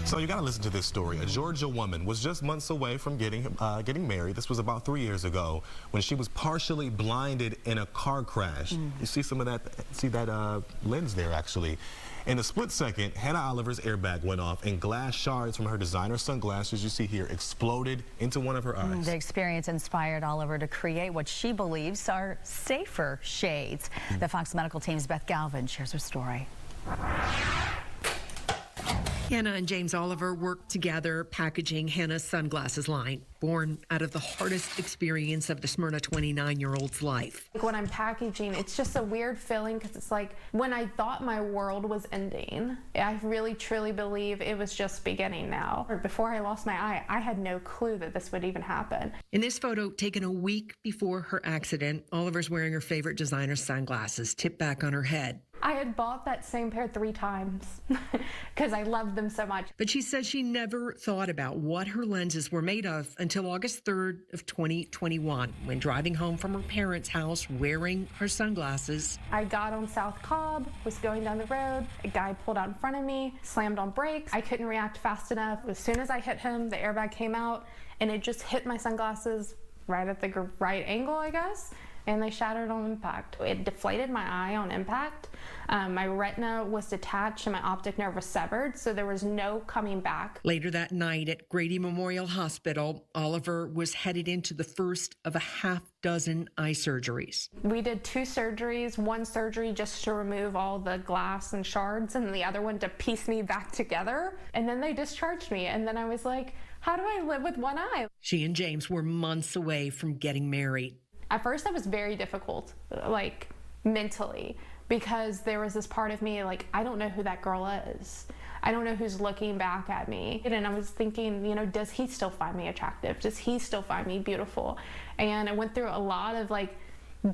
So you got to listen to this story. A Georgia woman was just months away from getting married. This was about 3 years ago when she was partially blinded in a car crash. You see some of that? See that lens there, actually. In a split second, Hannah Oliver's airbag went off and glass shards from her designer sunglasses, you see here, exploded into one of her eyes. The experience inspired Oliver to create what she believes are safer shades. The Fox Medical team's Beth Galvin shares her story. Hannah and James Oliver worked together packaging Hannah's sunglasses line, born out of the hardest experience of the Smyrna 29-year-old's life. When I'm packaging, it's just a weird feeling because it's like when I thought my world was ending, I really truly believe it was just beginning now. Before I lost my eye, I had no clue that this would even happen. In this photo, taken a week before her accident, Oliver's wearing her favorite designer sunglasses, tipped back on her head. I had bought that same pair 3 times because I loved them so much. But she says she never thought about what her lenses were made of until August 3rd of 2021, when driving home from her parents' house wearing her sunglasses. I got on South Cobb, was going down the road. A guy pulled out in front of me, slammed on brakes. I couldn't react fast enough. As soon as I hit him, the airbag came out and it just hit my sunglasses right at the right angle, I guess. And they shattered on impact. It deflated my eye on impact. My retina was detached and my optic nerve was severed, so there was no coming back. Later that night at Grady Memorial Hospital, Oliver was headed into the first of a half-dozen eye surgeries. We did 2 surgeries, one surgery just to remove all the glass and shards, and the other one to piece me back together. And then they discharged me, and then I was like, how do I live with one eye? She and James were months away from getting married. At first, that was very difficult, like mentally, because there was this part of me, like, I don't know who that girl is. I don't know who's looking back at me. And I was thinking, you know, does he still find me attractive? Does he still find me beautiful? And I went through a lot of like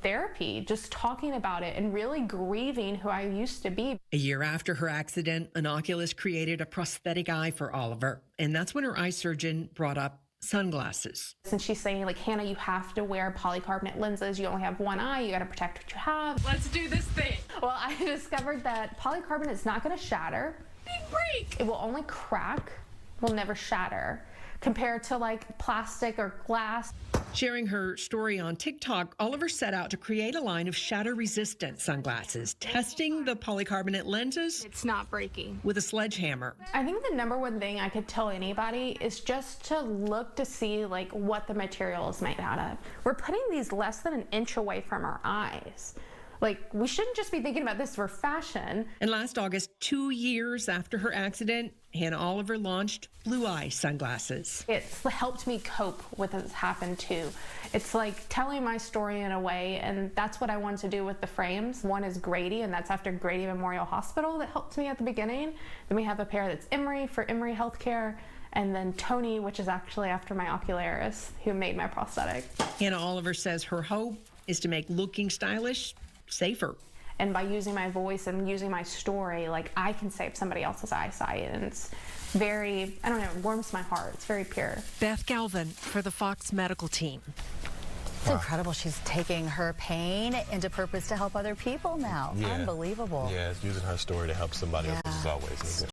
therapy, just talking about it and really grieving who I used to be. A year after her accident, an oculist created a prosthetic eye for Oliver. And that's when her eye surgeon brought up sunglasses. Since she's saying, like, Hannah, you have to wear polycarbonate lenses. You only have one eye. You got to protect what you have. Let's do this thing. Well, I discovered that polycarbonate is not going to shatter. Big break. It will only crack, will never shatter, compared to like plastic or glass. Sharing her story on TikTok, Oliver set out to create a line of shatter-resistant sunglasses, testing the polycarbonate lenses. It's not breaking. With a sledgehammer. I think the #1 thing I could tell anybody is just to look to see like what the material is made out of. We're putting these less than an inch away from our eyes. Like, we shouldn't just be thinking about this for fashion. And last August, 2 years after her accident, Hannah Oliver launched Blue Eye sunglasses. It's helped me cope with what's happened too. It's like telling my story in a way, and that's what I wanted to do with the frames. One is Grady, and that's after Grady Memorial Hospital that helped me at the beginning. Then we have a pair that's Emory for Emory Healthcare, and then Tony, which is actually after my ocularist, who made my prosthetic. Hannah Oliver says her hope is to make looking stylish safer. And by using my voice and using my story, like, I can save somebody else's eyesight. And it's very, I don't know, it warms my heart. It's very pure. Beth Galvin for the Fox Medical team. It's incredible. She's taking her pain into purpose to help other people now. Yeah. Unbelievable. Yeah, it's using her story to help somebody else, which is always needed.